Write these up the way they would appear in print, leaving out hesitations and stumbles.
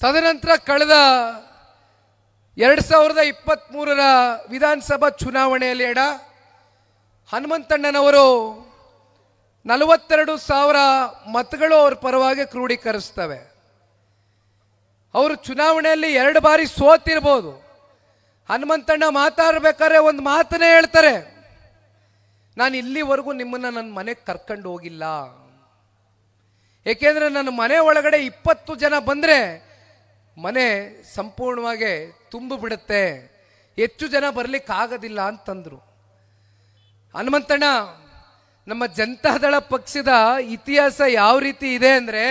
ತದನಂತರ ಕಳೆದ 2023ರ ವಿಧಾನಸಭಾ ಚುನಾವಣೆಯಲ್ಲಿ ಹನುಮಂತಣ್ಣನವರು 42,000 ಮತಗಳು ಅವ್ರ ಪರವಾಗಿ ಕ್ರೋಢೀಕರಿಸ್ತವೆ. ಅವರು ಚುನಾವಣೆಯಲ್ಲಿ 2 ಬಾರಿ ಸೋತಿರ್ಬೋದು. ಹನುಮಂತಣ್ಣ ಮಾತಾಡಬೇಕಾದ್ರೆ ಒಂದು ಮಾತನ್ನೇ ಹೇಳ್ತಾರೆ, ನಾನು ಇಲ್ಲಿವರೆಗೂ ನಿಮ್ಮನ್ನ ನನ್ನ ಮನೆಗೆ ಕರ್ಕೊಂಡು ಹೋಗಿಲ್ಲ. ಏಕೆಂದ್ರೆ ನನ್ನ ಮನೆ ಒಳಗಡೆ 20 ಜನ ಬಂದ್ರೆ ಮನೆ ಸಂಪೂರ್ಣವಾಗಿ ತುಂಬಿ ಬಿಡುತ್ತೆ, ಹೆಚ್ಚು ಜನ ಬರ್ಲಿಕ್ಕೆ ಆಗೋದಿಲ್ಲ ಅಂತಂದ್ರು. ಹನುಮಂತಣ್ಣ, ನಮ್ಮ ಜನತಾದಳ ಪಕ್ಷದ ಇತಿಹಾಸ ಯಾವ ರೀತಿ ಇದೆ ಅಂದ್ರೆ,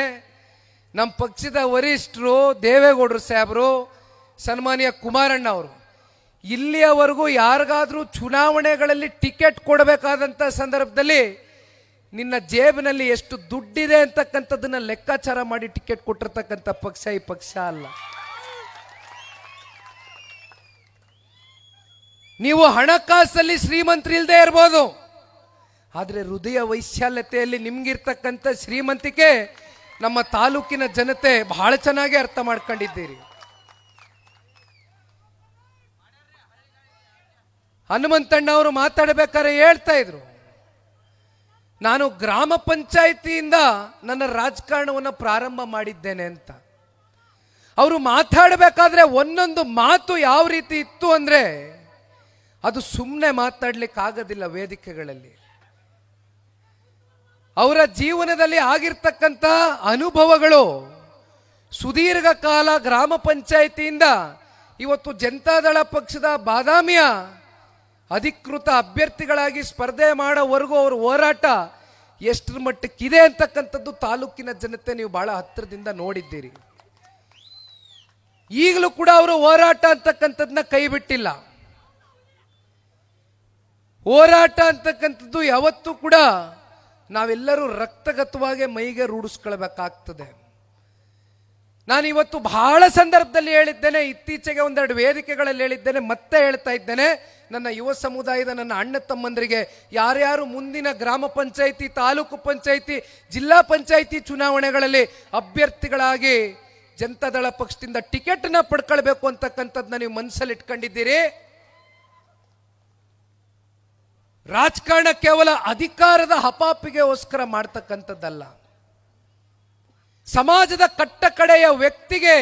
ನಮ್ಮ ಪಕ್ಷದ ವರಿಷ್ಠರು ದೇವೇಗೌಡರು ಸಾಹೇಬರು, ಸನ್ಮಾನ್ಯ ಕುಮಾರಣ್ಣ ಅವರು ಇಲ್ಲಿಯವರೆಗೂ ಯಾರಿಗಾದ್ರೂ ಚುನಾವಣೆಗಳಲ್ಲಿ ಟಿಕೆಟ್ ಕೊಡಬೇಕಾದಂತ ಸಂದರ್ಭದಲ್ಲಿ ನಿನ್ನ ಜೇಬಿನಲ್ಲಿ ಎಷ್ಟು ದುಡ್ಡಿದೆ ಅಂತಕ್ಕಂಥದ್ದನ್ನ ಲೆಕ್ಕಾಚಾರ ಮಾಡಿ ಟಿಕೆಟ್ ಕೊಟ್ಟಿರ್ತಕ್ಕಂಥ ಪಕ್ಷ ಈ ಪಕ್ಷ ಅಲ್ಲ. ನೀವು ಹಣಕಾಸಲ್ಲಿ ಶ್ರೀಮಂತರು ಇಲ್ಲದೆ ಇರ್ಬೋದು, ಆದ್ರೆ ಹೃದಯ ವೈಶಾಲ್ಯತೆಯಲ್ಲಿ ನಿಮ್ಗಿರ್ತಕ್ಕಂಥ ಶ್ರೀಮಂತಿಕೆ ನಮ್ಮ ತಾಲೂಕಿನ ಜನತೆ ಬಹಳ ಚೆನ್ನಾಗಿ ಅರ್ಥ ಮಾಡ್ಕೊಂಡಿದ್ದೀರಿ. ಹನುಮಂತಣ್ಣ ಅವರು ಮಾತಾಡಬೇಕಾದ್ರೆ ಹೇಳ್ತಾ ಇದ್ರು, ನಾನು ಗ್ರಾಮ ಪಂಚಾಯಿತಿಯಿಂದ ನನ್ನ ರಾಜಕಾರಣವನ್ನು ಪ್ರಾರಂಭ ಮಾಡಿದ್ದೇನೆ ಅಂತ. ಅವರು ಮಾತಾಡಬೇಕಾದ್ರೆ ಒಂದೊಂದು ಮಾತು ಯಾವ ರೀತಿ ಇತ್ತು ಅಂದ್ರೆ, ಅದು ಸುಮ್ಮನೆ ಮಾತಾಡ್ಲಿಕ್ಕೆ ಆಗೋದಿಲ್ಲ ವೇದಿಕೆಗಳಲ್ಲಿ. ಅವರ ಜೀವನದಲ್ಲಿ ಆಗಿರ್ತಕ್ಕಂಥ ಅನುಭವಗಳು, ಸುದೀರ್ಘ ಕಾಲ ಗ್ರಾಮ ಪಂಚಾಯಿತಿಯಿಂದ ಇವತ್ತು ಜನತಾದಳ ಪಕ್ಷದ ಬಾದಾಮಿಯ ಅಧಿಕೃತ ಅಭ್ಯರ್ಥಿಗಳಾಗಿ ಸ್ಪರ್ಧೆ ಮಾಡೋವರೆಗೂ ಅವ್ರ ಹೋರಾಟ ಎಷ್ಟರ ಮಟ್ಟಕ್ಕಿದೆ ಅಂತಕ್ಕಂಥದ್ದು ತಾಲೂಕಿನ ಜನತೆ ನೀವು ಬಹಳ ಹತ್ತಿರದಿಂದ ನೋಡಿದ್ದೀರಿ. ಈಗಲೂ ಕೂಡ ಅವರು ಹೋರಾಟ ಅಂತಕ್ಕಂಥದ್ದನ್ನ ಕೈ ಬಿಟ್ಟಿಲ್ಲ. ಹೋರಾಟ ಅಂತಕ್ಕಂಥದ್ದು ಯಾವತ್ತೂ ಕೂಡ ನಾವೆಲ್ಲರೂ ರಕ್ತಗತವಾಗಿ ಮೈಗೆ ರೂಢಿಸ್ಕೊಳ್ಬೇಕಾಗ್ತದೆ. ನಾನಿವತ್ತು ಬಹಳ ಸಂದರ್ಭದಲ್ಲಿ ಹೇಳಿದ್ದೇನೆ, ಇತ್ತೀಚೆಗೆ ಒಂದೆರಡು ವೇದಿಕೆಗಳಲ್ಲಿ ಹೇಳಿದ್ದೇನೆ, ಮತ್ತೆ ಹೇಳ್ತಾ ಇದ್ದೇನೆ. ನನ್ನ ಯುವ ಸಮುದಾಯದ ನನ್ನ ಅಣ್ಣ ತಮ್ಮಂದರಿಗೆ ಯಾರ್ಯಾರು ಮುಂದಿನ ಗ್ರಾಮ ಪಂಚಾಯಿತಿ, ತಾಲೂಕು ಪಂಚಾಯಿತಿ, ಜಿಲ್ಲಾ ಪಂಚಾಯಿತಿ ಚುನಾವಣೆಗಳಲ್ಲಿ ಅಭ್ಯರ್ಥಿಗಳಾಗಿ ಜನತಾದಳ ಪಕ್ಷದಿಂದ ಟಿಕೆಟ್ ನ ಪಡ್ಕೊಳ್ಬೇಕು ಅಂತಕ್ಕಂಥದ್ದನ್ನ ನೀವು ಮನಸ್ಸಲ್ಲಿ ಇಟ್ಕೊಂಡಿದ್ದೀರಿ. ರಾಜಕಾರಣ ಕೇವಲ ಅಧಿಕಾರದ ಹಪಾಪಿಗೆಗೋಸ್ಕರ ಮಾಡ್ತಕ್ಕಂಥದ್ದಲ್ಲ. ಸಮಾಜದ ಕಟ್ಟ ಕಡೆಯ ವ್ಯಕ್ತಿಗೆ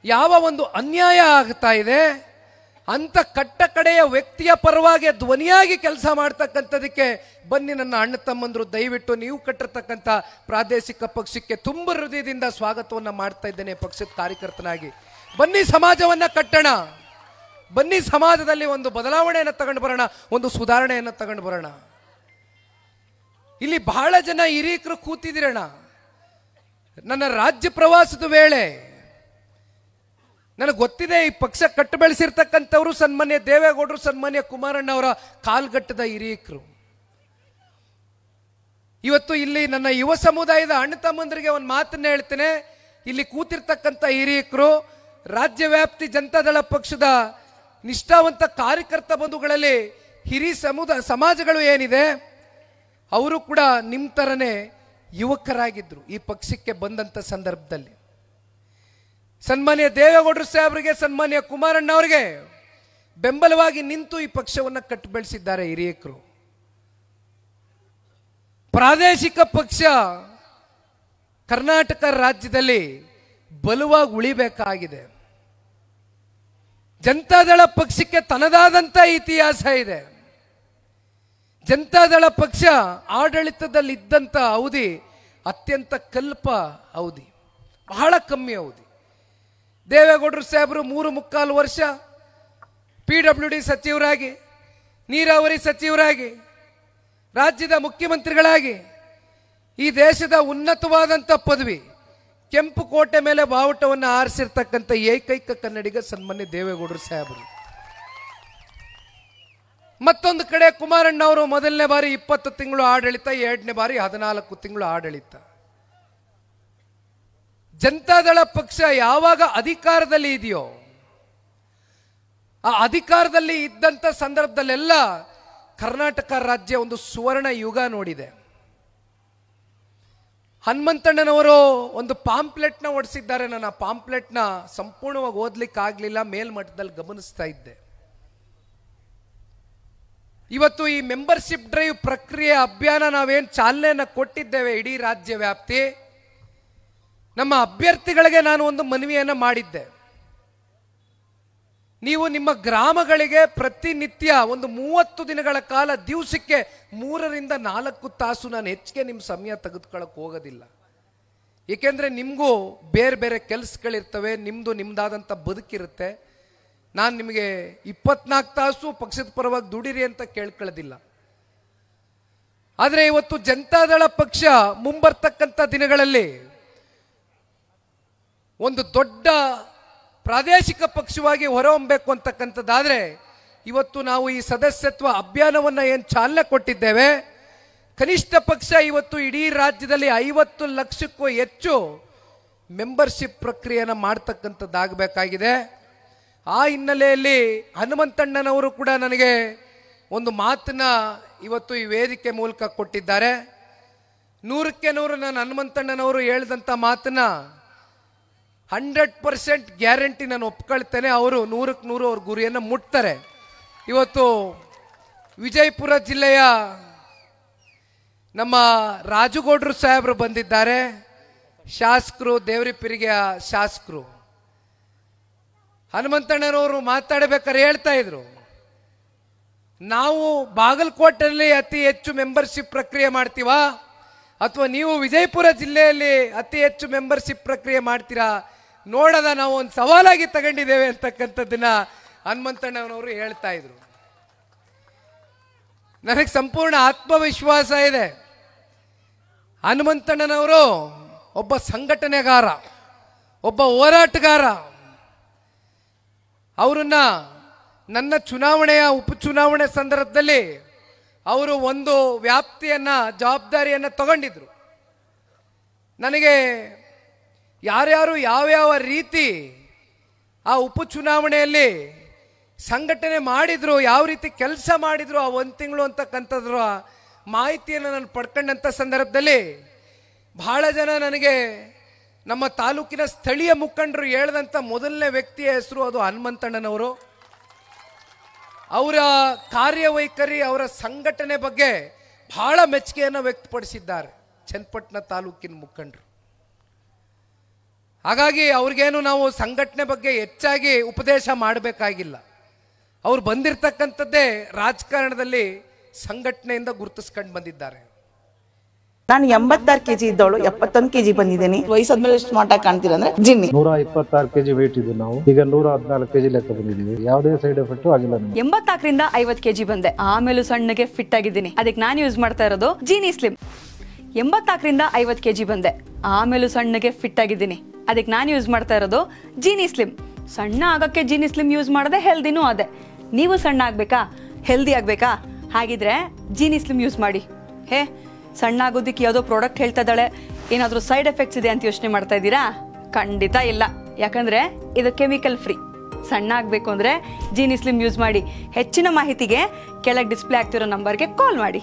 ಯಾವ ಒಂದು ಅನ್ಯಾಯ ಆಗ್ತಾ ಇದೆ ಅಂತ ಕಟ್ಟ ಕಡೆಯ ವ್ಯಕ್ತಿಯ ಪರವಾಗಿ ಧ್ವನಿಯಾಗಿ ಕೆಲಸ ಮಾಡ್ತಕ್ಕಂಥದಕ್ಕೆ ಬನ್ನಿ ನನ್ನ ಅಣ್ಣ ತಮ್ಮಂದ್ರು. ದಯವಿಟ್ಟು ನೀವು ಕಟ್ಟಿರ್ತಕ್ಕಂಥ ಪ್ರಾದೇಶಿಕ ಪಕ್ಷಕ್ಕೆ ತುಂಬ ಹೃದಯದಿಂದ ಸ್ವಾಗತವನ್ನ ಮಾಡ್ತಾ ಇದ್ದೇನೆ. ಪಕ್ಷದ ಕಾರ್ಯಕರ್ತನಾಗಿ ಬನ್ನಿ, ಸಮಾಜವನ್ನ ಕಟ್ಟೋಣ. ಬನ್ನಿ, ಸಮಾಜದಲ್ಲಿ ಒಂದು ಬದಲಾವಣೆಯನ್ನು ತಗೊಂಡು ಬರೋಣ, ಒಂದು ಸುಧಾರಣೆಯನ್ನು ತಗೊಂಡು ಬರೋಣ. ಇಲ್ಲಿ ಬಹಳ ಜನ ಹಿರೀಕರು ಕೂತಿದ್ದೀರಣ್ಣ. ನನ್ನ ರಾಜ್ಯ ಪ್ರವಾಸದ ವೇಳೆ ನನಗೆ ಗೊತ್ತಿದೆ, ಈ ಪಕ್ಷ ಕಟ್ಟು ಬೆಳೆಸಿರ್ತಕ್ಕಂಥವ್ರು ಸನ್ಮಾನ್ಯ ದೇವೇಗೌಡರು, ಸನ್ಮಾನ್ಯ ಕುಮಾರಣ್ಣ ಅವರ ಕಾಲ್ಗಟ್ಟದ ಹಿರೀಕರು. ಇವತ್ತು ಇಲ್ಲಿ ನನ್ನ ಯುವ ಸಮುದಾಯದ ಅಣ್ಣ ತಮ್ಮಂದರಿಗೆ ಒಂದು ಮಾತನ್ನ ಹೇಳ್ತೇನೆ. ಇಲ್ಲಿ ಕೂತಿರ್ತಕ್ಕಂಥ ಹಿರೀಕರು, ರಾಜ್ಯ ವ್ಯಾಪ್ತಿ ಜನತಾದಳ ಪಕ್ಷದ ನಿಷ್ಠಾವಂತ ಕಾರ್ಯಕರ್ತ ಬಂಧುಗಳಲ್ಲಿ ಹಿರಿ ಸಮಾಜಗಳು ಏನಿದೆ, ಅವರು ಕೂಡ ನಿಮ್ಮ ತರನೇ ಯುವಕರಾಗಿದ್ರು ಈ ಪಕ್ಷಕ್ಕೆ ಬಂದಂತ ಸಂದರ್ಭದಲ್ಲಿ. ಸನ್ಮಾನ್ಯ ದೇವೇಗೌಡರು ಸಾಹೇಬರಿಗೆ, ಸನ್ಮಾನ್ಯ ಕುಮಾರಣ್ಣ ಅವರಿಗೆ ಬೆಂಬಲವಾಗಿ ನಿಂತು ಈ ಪಕ್ಷವನ್ನು ಕಟ್ಟು ಬೆಳೆಸಿದ್ದಾರೆ ಹಿರಿಯಕರು. ಪ್ರಾದೇಶಿಕ ಪಕ್ಷ ಕರ್ನಾಟಕ ರಾಜ್ಯದಲ್ಲಿ ಬಲವಾಗಿ ಉಳಿಬೇಕಾಗಿದೆ. ಜನತಾದಳ ಪಕ್ಷಕ್ಕೆ ತನ್ನದಾದಂತ ಇತಿಹಾಸ ಇದೆ. ಜನತಾದಳ ಪಕ್ಷ ಆಡಳಿತದಲ್ಲಿ ಇದ್ದಂತ ಅವಧಿ ಅತ್ಯಂತ ಕಲ್ಪ ಅವಧಿ, ಬಹಳ ಕಮ್ಮಿ ಅವಧಿ. ದೇವೇಗೌಡರು ಸಾಹೇಬರು 3.25 ವರ್ಷ PWD ಸಚಿವರಾಗಿ, ನೀರಾವರಿ ಸಚಿವರಾಗಿ, ರಾಜ್ಯದ ಮುಖ್ಯಮಂತ್ರಿಗಳಾಗಿ, ಈ ದೇಶದ ಉನ್ನತವಾದಂಥ ಪದವಿ ಕೆಂಪು ಕೋಟೆ ಮೇಲೆ ಬಾವುಟವನ್ನು ಆರಿಸಿರ್ತಕ್ಕಂಥ ಏಕೈಕ ಕನ್ನಡಿಗ ಸನ್ಮಾನ್ಯ ದೇವೇಗೌಡರು ಸಾಹೇಬರು. ಮತ್ತೊಂದು ಕಡೆ ಕುಮಾರಣ್ಣ ಅವರು ಮೊದಲನೇ ಬಾರಿ 20 ತಿಂಗಳು ಆಡಳಿತ, ಎರಡನೇ ಬಾರಿ 14 ತಿಂಗಳು ಆಡಳಿತ. ಜನತಾದಳ ಪಕ್ಷ ಯಾವಾಗ ಅಧಿಕಾರದಲ್ಲಿ ಇದೆಯೋ, ಆ ಅಧಿಕಾರದಲ್ಲಿ ಇದ್ದಂತ ಸಂದರ್ಭದಲ್ಲೆಲ್ಲ ಕರ್ನಾಟಕ ರಾಜ್ಯ ಒಂದು ಸುವರ್ಣ ಯುಗ ನೋಡಿದೆ. ಹನುಮಂತಣ್ಣನವರು ಒಂದು ಪಾಂಪ್ಲೆಟ್ನ ಹೊಡಿಸಿದ್ದಾರೆ. ನಾನು ಆ ಪಾಂಪ್ಲೆಟ್ನ ಸಂಪೂರ್ಣವಾಗಿ ಓದ್ಲಿಕ್ಕೆ ಆಗಲಿಲ್ಲ, ಮೇಲ್ಮಟ್ಟದಲ್ಲಿ ಗಮನಿಸ್ತಾ ಇದ್ದೆ. ಇವತ್ತು ಈ ಮೆಂಬರ್ಶಿಪ್ ಡ್ರೈವ್ ಪ್ರಕ್ರಿಯೆ ಅಭಿಯಾನ ನಾವೇನು ಚಾಲನೆಯನ್ನು ಕೊಟ್ಟಿದ್ದೇವೆ ಇಡೀ ರಾಜ್ಯ ವ್ಯಾಪ್ತಿ, ನಮ್ಮ ಅಭ್ಯರ್ಥಿಗಳಿಗೆ ನಾನು ಒಂದು ಮನವಿಯನ್ನು ಮಾಡಿದ್ದೆ. ನೀವು ನಿಮ್ಮ ಗ್ರಾಮಗಳಿಗೆ ಪ್ರತಿನಿತ್ಯ ಒಂದು 30 ದಿನಗಳ ಕಾಲ ದಿವಸಕ್ಕೆ 3 ರಿಂದ 4 ತಾಸು ನಾನು ಹೆಚ್ಚಿಗೆ ನಿಮ್ಮ ಸಮಯ ತೆಗೆದುಕೊಳ್ಳಕ್ಕೆ ಹೋಗೋದಿಲ್ಲ. ಏಕೆಂದರೆ ನಿಮಗೂ ಬೇರೆ ಬೇರೆ ಕೆಲಸಗಳಿರ್ತವೆ, ನಿಮ್ಮದಾದಂಥ ಬದುಕಿರುತ್ತೆ. ನಾನು ನಿಮಗೆ 24 ತಾಸು ಪಕ್ಷದ ಪರವಾಗಿ ದುಡಿರಿ ಅಂತ ಕೇಳ್ಕೊಳ್ಳೋದಿಲ್ಲ. ಆದರೆ ಇವತ್ತು ಜನತಾದಳ ಪಕ್ಷ ಮುಂಬರ್ತಕ್ಕಂಥ ದಿನಗಳಲ್ಲಿ ಒಂದು ದೊಡ್ಡ ಪ್ರಾದೇಶಿಕ ಪಕ್ಷವಾಗಿ ಹೊರಹೊಮ್ಮಬೇಕು ಅಂತಕ್ಕಂಥದ್ದಾದರೆ ಇವತ್ತು ನಾವು ಈ ಸದಸ್ಯತ್ವ ಅಭಿಯಾನವನ್ನು ಏನು ಚಾಲನೆ ಕೊಟ್ಟಿದ್ದೇವೆ, ಕನಿಷ್ಠ ಪಕ್ಷ ಇವತ್ತು ಇಡೀ ರಾಜ್ಯದಲ್ಲಿ 50 ಲಕ್ಷಕ್ಕೂ ಹೆಚ್ಚು ಮೆಂಬರ್ಶಿಪ್ ಪ್ರಕ್ರಿಯೆಯನ್ನು ಮಾಡ್ತಕ್ಕಂಥದ್ದಾಗಬೇಕಾಗಿದೆ. ಆ ಹಿನ್ನೆಲೆಯಲ್ಲಿ ಹನುಮಂತಣ್ಣನವರು ಕೂಡ ನನಗೆ ಒಂದು ಮಾತನ್ನ ಇವತ್ತು ಈ ವೇದಿಕೆ ಮೂಲಕ ಕೊಟ್ಟಿದ್ದಾರೆ. 100ಕ್ಕೆ 100 ನಾನು ಹನುಮಂತಣ್ಣನವರು ಹೇಳಿದಂಥ ಮಾತನ್ನ 100% ಗ್ಯಾರಂಟಿ ನಾನು ಒಪ್ಕೊಳ್ತೇನೆ. ಅವರು 100ಕ್ಕೆ 100 ಅವ್ರ ಗುರಿಯನ್ನು ಮುಟ್ತಾರೆ. ಇವತ್ತು ವಿಜಯಪುರ ಜಿಲ್ಲೆಯ ನಮ್ಮ ರಾಜುಗೌಡರು ಸಾಹೇಬರು ಬಂದಿದ್ದಾರೆ, ಶಾಸಕರು, ದೇವರಿಪಿರಿಗೆಯ ಶಾಸಕರು. ಹನುಮಂತಣ್ಣನವರು ಮಾತಾಡಬೇಕಾದ್ರೆ ಹೇಳ್ತಾ ಇದ್ರು, ನಾವು ಬಾಗಲಕೋಟೆಯಲ್ಲಿ ಅತಿ ಹೆಚ್ಚು ಮೆಂಬರ್ಶಿಪ್ ಪ್ರಕ್ರಿಯೆ ಮಾಡ್ತೀವಾ ಅಥವಾ ನೀವು ವಿಜಯಪುರ ಜಿಲ್ಲೆಯಲ್ಲಿ ಅತಿ ಹೆಚ್ಚು ಮೆಂಬರ್ಶಿಪ್ ಪ್ರಕ್ರಿಯೆ ಮಾಡ್ತೀರಾ ನೋಡೋದ, ನಾವು ಒಂದು ಸವಾಲಾಗಿ ತಗೊಂಡಿದ್ದೇವೆ ಅಂತಕ್ಕಂಥದ್ದನ್ನ ಹನುಮಂತಣ್ಣನವರು ಹೇಳ್ತಾ ಇದ್ರು. ನನಗೆ ಸಂಪೂರ್ಣ ಆತ್ಮವಿಶ್ವಾಸ ಇದೆ. ಹನುಮಂತಣ್ಣನವರು ಒಬ್ಬ ಸಂಘಟನೆಗಾರ, ಒಬ್ಬ ಹೋರಾಟಗಾರ. ಅವರನ್ನ ನನ್ನ ಚುನಾವಣೆಯ ಉಪಚುನಾವಣೆ ಸಂದರ್ಭದಲ್ಲಿ ಅವರು ಒಂದು ವ್ಯಾಪ್ತಿಯನ್ನ ಜವಾಬ್ದಾರಿಯನ್ನು ತಗೊಂಡಿದ್ರು. ನನಗೆ ಯಾರ್ಯಾರು ಯಾವ್ಯಾವ ರೀತಿ ಆ ಉಪಚುನಾವಣೆಯಲ್ಲಿ ಸಂಘಟನೆ ಮಾಡಿದ್ರು, ಯಾವ ರೀತಿ ಕೆಲಸ ಮಾಡಿದ್ರು ಆ 1 ತಿಂಗಳು ಅಂತಕ್ಕಂಥದ್ರ ಮಾಹಿತಿಯನ್ನು ನಾನು ಪಡ್ಕೊಂಡಂಥ ಸಂದರ್ಭದಲ್ಲಿ ಬಹಳ ಜನ ನನಗೆ ನಮ್ಮ ತಾಲೂಕಿನ ಸ್ಥಳೀಯ ಮುಖಂಡರು ಹೇಳಿದಂಥ ಮೊದಲನೇ ವ್ಯಕ್ತಿಯ ಹೆಸರು ಅದು ಹನುಮಂತಣ್ಣನವರು. ಅವರ ಕಾರ್ಯವೈಖರಿ, ಅವರ ಸಂಘಟನೆ ಬಗ್ಗೆ ಬಹಳ ಮೆಚ್ಚುಗೆಯನ್ನು ವ್ಯಕ್ತಪಡಿಸಿದ್ದಾರೆ ಚನ್ನಪಟ್ಟಣ ತಾಲೂಕಿನ ಮುಖಂಡರು. ಹಾಗಾಗಿ ಅವ್ರಿಗೇನು ನಾವು ಸಂಘಟನೆ ಬಗ್ಗೆ ಹೆಚ್ಚಾಗಿ ಉಪದೇಶ ಮಾಡಬೇಕಾಗಿಲ್ಲ. ಅವ್ರು ಬಂದಿರತಕ್ಕಂಥದ್ದೇ ರಾಜಕಾರಣದಲ್ಲಿ ಸಂಘಟನೆಯಿಂದ ಗುರುತಿಸ್ಕೊಂಡು ಬಂದಿದ್ದಾರೆ. ನಾನು 86 kg ಇದ್ದವಳು 71 kg ಬಂದಿದ್ದೀನಿ. ವಯಸ್ಸಾದ್ಮೇಲೆ ಸ್ಮಾರ್ಟ್ ಆಗಿ ಕಾಣ್ತೀರ ಅಂದ್ರೆ ಜಿನ್ನಿ. 126 kg ವೇಟ್ ಇದ್ದು ನಾವು ಈಗ 114 kg ಲೆಕ್ಕ ಬಂದಿದ್ದೀವಿ. ಯಾವುದೇ ಸೈಡ್ ಎಫೆಕ್ಟ್ ಆಗಿಲ್ಲ. 84 ರಿಂದ 50 kg ಬಂದೆ, ಆಮೇಲೂ ಸಣ್ಣಗೆ ಫಿಟ್ ಆಗಿದ್ದೀನಿ. ಅದಕ್ಕೆ ನಾನು ಯೂಸ್ ಮಾಡ್ತಾ ಇರೋದು ಜೀನಿ ಸ್ಲಿಮ್. 84 ರಿಂದ 50 kg ಬಂದೆ, ಆಮೇಲೂ ಸಣ್ಣಗೆ ಫಿಟ್ ಆಗಿದ್ದೀನಿ. ಅದಕ್ಕೆ ನಾನು ಯೂಸ್ ಮಾಡ್ತಾ ಇರೋದು ಜೀನಿ ಸ್ಲಿಮ್. ಸಣ್ಣ ಆಗಕ್ಕೆ ಜೀನಿ ಸ್ಲಿಮ್ ಯೂಸ್ ಮಾಡದೆ ಹೆಲ್ದಿನೂ ಅದೇ. ನೀವು ಸಣ್ಣ ಆಗ್ಬೇಕಾ, ಹೆಲ್ದಿ ಆಗ್ಬೇಕಾ? ಹಾಗಿದ್ರೆ ಜೀನಿ ಸ್ಲಿಮ್ ಯೂಸ್ ಮಾಡಿ. ಹೇ, ಸಣ್ಣ ಆಗೋದಕ್ಕೆ ಯಾವುದೋ ಪ್ರಾಡಕ್ಟ್ ಹೇಳ್ತಾ ಇದ್ದಾಳೆ, ಏನಾದರೂ ಸೈಡ್ ಎಫೆಕ್ಟ್ಸ್ ಇದೆ ಅಂತ ಯೋಚನೆ ಮಾಡ್ತಾ ಇದ್ದೀರಾ? ಖಂಡಿತ ಇಲ್ಲ, ಯಾಕಂದ್ರೆ ಇದು ಕೆಮಿಕಲ್ ಫ್ರೀ. ಸಣ್ಣ ಆಗಬೇಕು ಅಂದರೆ ಜೀನಿ ಸ್ಲಿಮ್ ಯೂಸ್ ಮಾಡಿ. ಹೆಚ್ಚಿನ ಮಾಹಿತಿಗೆ ಕೆಳಗೆ ಡಿಸ್ಪ್ಲೇ ಆಗ್ತಿರೋ ನಂಬರ್ಗೆ ಕಾಲ್ ಮಾಡಿ.